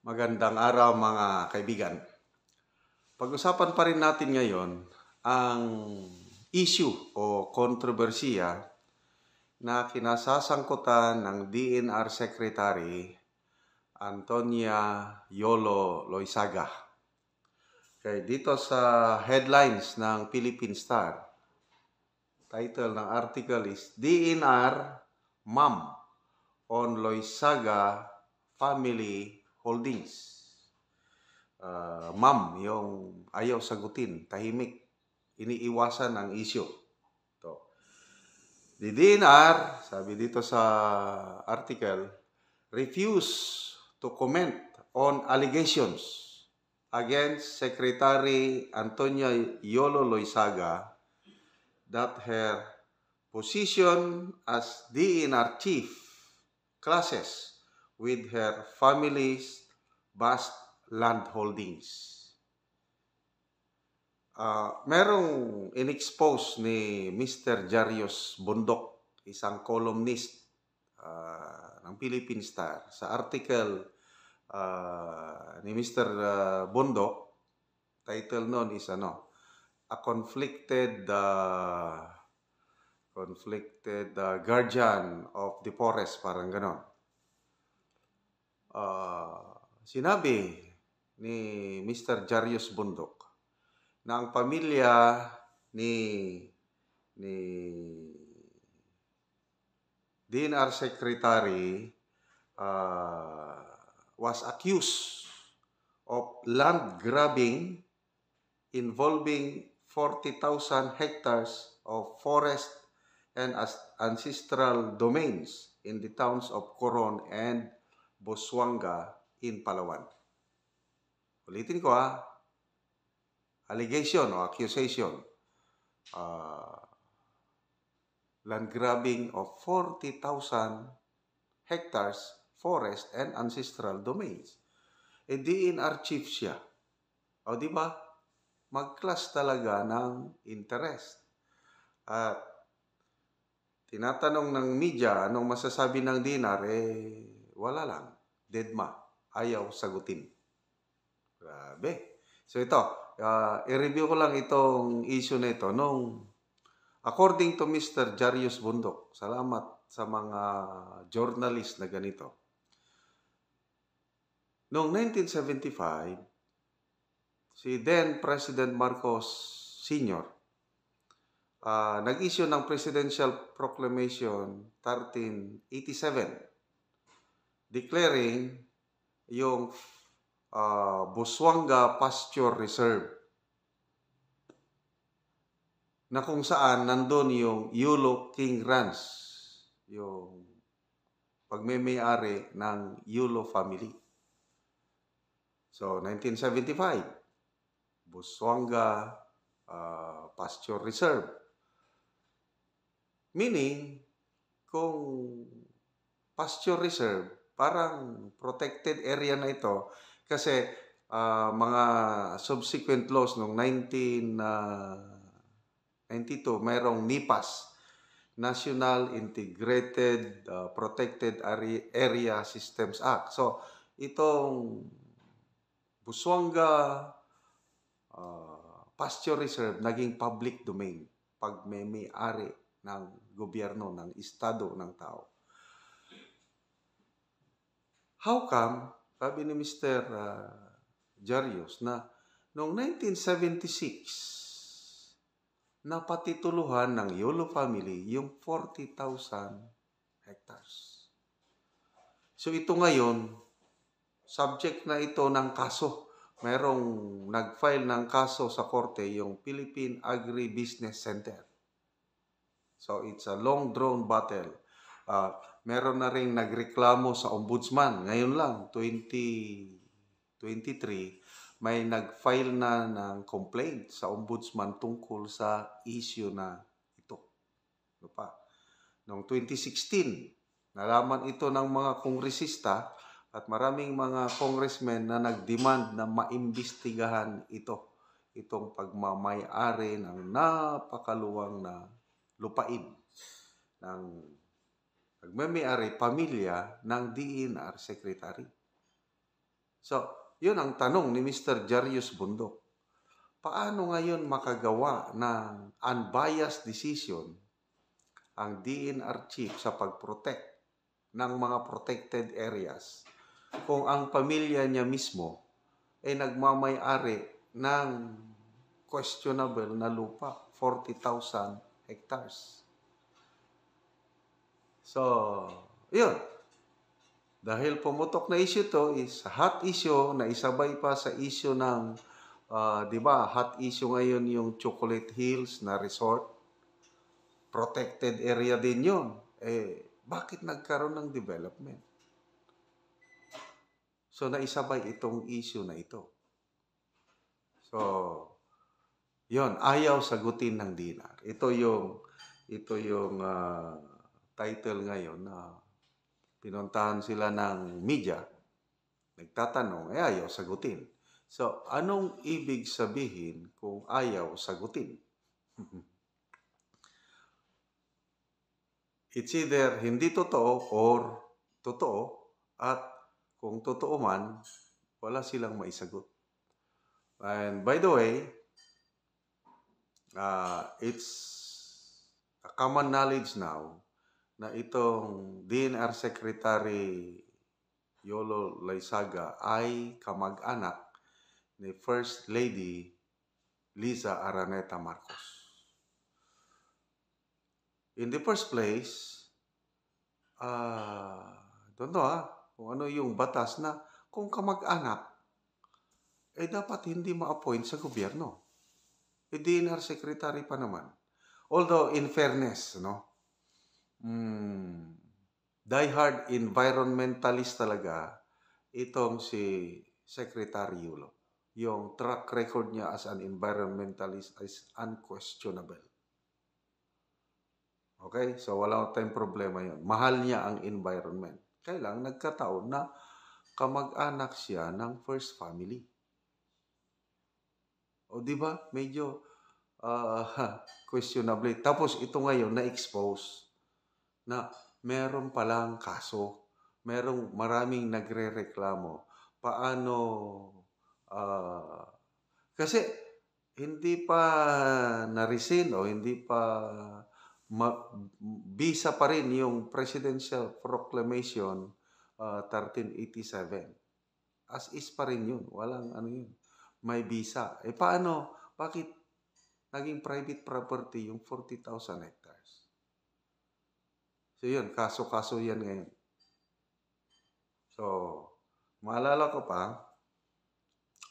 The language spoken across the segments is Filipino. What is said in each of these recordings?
Magandang araw mga kaibigan. Pag-usapan pa rin natin ngayon ang issue o kontrobersiya na kinasasangkutan ng DNR Secretary Antonia Yolo Loizaga. Okay, dito sa headlines ng Philippine Star, title ng article is DNR Mom on Loizaga Family Holdings. Ma'am, yung ayaw sagutin, tahimik, iniiwasan ang issue. To. The DNR, sabi dito sa article, refuse to comment on allegations against Secretary Antonia Yolo Loizaga that her position as DNR chief clashes with her family's vast land holdings. Merong in-expose ni Mr. Jarius Bundok, isang columnist ng Philippine Star. Sa article ni Mr. Bundok, title nun is a conflicted guardian of the forest, parang ganon. Sinabi ni Mr. Jarius Bundok na ang pamilya ni DNR Secretary was accused of land grabbing involving 40,000 hectares of forest and ancestral domains in the towns of Coron and Busuanga in Palawan. Ulitin ko allegation o accusation. Land grabbing of 40,000 hectares forest and ancestral domains. DNR chief siya. O di ba? Mag-clash talaga ng interest. At tinatanong ng media, anong masasabi ng DNR? Wala lang. Deadma. Ayaw sagutin. Grabe. So ito, i-review ko lang itong issue na ito. According to Mr. Jarius Bundok, salamat sa mga journalist na ganito. Noong 1975, si then President Marcos Sr. Nag-issue ng Presidential Proclamation 1387 declaring yung Busuanga Pasture Reserve na kung saan nandun yung Yulo King Ranch, yung pagmemayari ng Yulo family. So, 1975, Busuanga Pasture Reserve. Meaning, kung pasture reserve, parang protected area na ito kasi mga subsequent laws noong 1992, mayroong NIPAS, National Integrated Protected Area Systems Act. So, itong Busuanga Pasture Reserve naging public domain pag may-ari ng gobyerno, ng estado, ng tao. How come, sabi ni Mr. Jarius, na noong 1976, napatituluhan ng Yolo family yung 40,000 hectares. So ito ngayon, subject na ito ng kaso. Merong nag-file ng kaso sa korte, yung Philippine Agribusiness Center. So it's a long-drawn battle. Meron na rin nagreklamo sa ombudsman. Ngayon lang, 2023, may nag-file na ng complaint sa ombudsman tungkol sa issue na ito. Ano pa? Noong 2016, nalaman ito ng mga kongresista at maraming mga congressmen na nag-demand na maimbestigahan itong pagmamay-ari ng napakaluwang na lupain ng pagmamay-ari pamilya ng DNR Secretary. So, yun ang tanong ni Mr. Jarius Bundok. Paano ngayon makagawa ng unbiased decision ang DNR chief sa pag-protect ng mga protected areas kung ang pamilya niya mismo ay nagmamay-ari ng questionable na lupa, 40,000 hectares. So, yun. Dahil pumutok na issue to is hot issue na isabay pa sa issue ng, di ba, hot issue ngayon yung Chocolate Hills na resort. Protected area din yun. Bakit nagkaroon ng development? So, naisabay itong issue na ito. So, yun, ayaw sagutin ng DNR. Ito yung title ngayon na pinuntahan sila ng media, nagtatanong, ayaw sagutin. So, anong ibig sabihin kung ayaw sagutin? It's either hindi totoo or totoo, at kung totoo man, wala silang maisagot. And by the way, it's a common knowledge now na itong DNR Secretary Yolo Laisaga ay kamag-anak ni First Lady Liza Araneta Marcos. In the first place, don't know kung ano yung batas na kung kamag-anak, dapat hindi ma-appoint sa gobyerno. DNR Secretary pa naman. Although, in fairness, diehard environmentalist talaga itong si Secretary Yulo. Yung track record niya as an environmentalist is unquestionable. Okay? So, wala tayong problema yun. Mahal niya ang environment. Kailang nagkataon na kamag-anak siya ng first family. O, di ba? Medyo questionable. Tapos, ito ngayon na-expose na meron palang kaso. Maraming nagre-reklamo. Paano? Kasi, hindi pa na-rescind o hindi pa visa pa rin yung Presidential Proclamation 1387. As is pa rin yun. Walang yun. May visa. Paano? Bakit naging private property yung 40,000 hectares? So yun, kaso-kaso yan ngayon. So, maalala ko pa,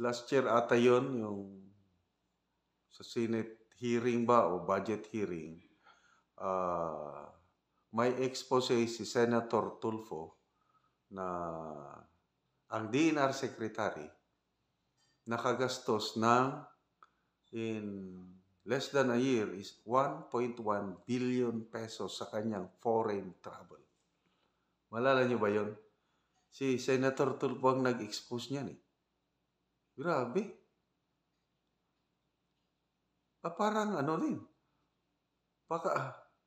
last year ata yun, yung sa Senate hearing ba o budget hearing, may expose si Senator Tulfo na ang DNR Secretary nakagastos ng in less than a year is 1.1 billion pesos sa kanyang foreign travel. Malala niyo ba yun? Si Senator Tulfo ang nag-expose niyan eh. Grabe. Parang rin.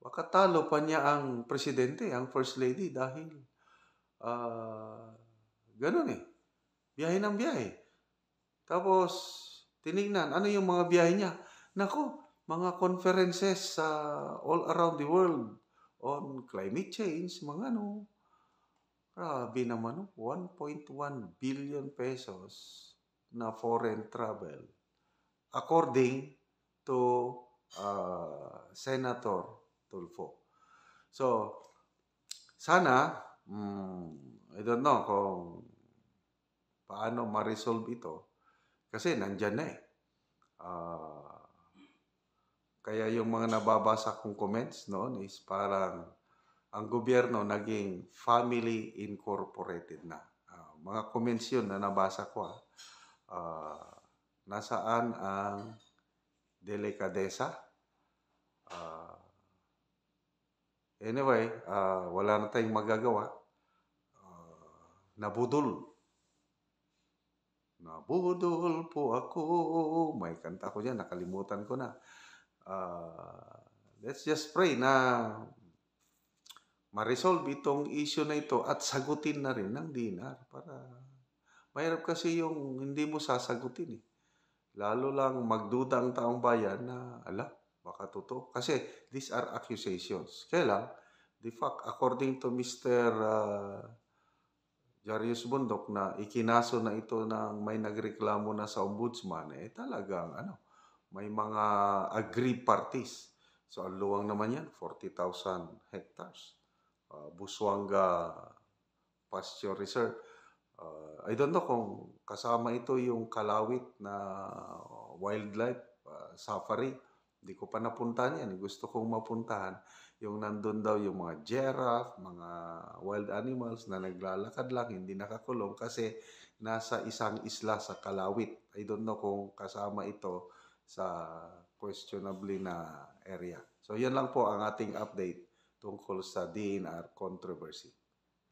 Baka talo pa niya ang presidente, ang first lady dahil ganun eh. Biyahe ng biyahe. Tapos, tinignan, ano yung mga biyahe niya? Naku, mga conferences all around the world on climate change, mga grabe naman, 1.1 billion pesos na foreign travel. According to Senator Tulfo. So, sana, I don't know kung paano ma-resolve ito. Kasi nandyan na eh. Kaya yung mga nababasa kong comments noon is parang ang gobyerno naging family incorporated na. Mga comments yun na nabasa ko. Nasaan ang delikadesa? Anyway, wala na tayong magagawa. Nabudol po ako. May kanta ko dyan, nakalimutan ko na. Let's just pray na ma-resolve itong issue na ito at sagutin na rin ng DNR para Mahirap kasi yung hindi mo sasagutin eh. Lalo lang magduda ang taong bayan na, ala, baka totoo. Kasi these are accusations. Kaya lang, the fact, according to Mr. Jarius Bundok na ikinaso na ito ng may nagreklamo na sa ombudsman, eh talagang may mga aggrieved parties. So ang luwang naman yan, 40,000 hectares. Busuanga Pasture Reserve. I don't know kung kasama ito yung Kalawit na wildlife safari. Hindi ko pa napuntahan yan. Gusto kong mapuntahan. Yung nandun daw yung mga giraffe, mga wild animals na naglalakad lang, hindi nakakulong kasi nasa isang isla sa Kalawit. I don't know kung kasama ito sa questionably na area. So yan lang po ang ating update tungkol sa DNR controversy.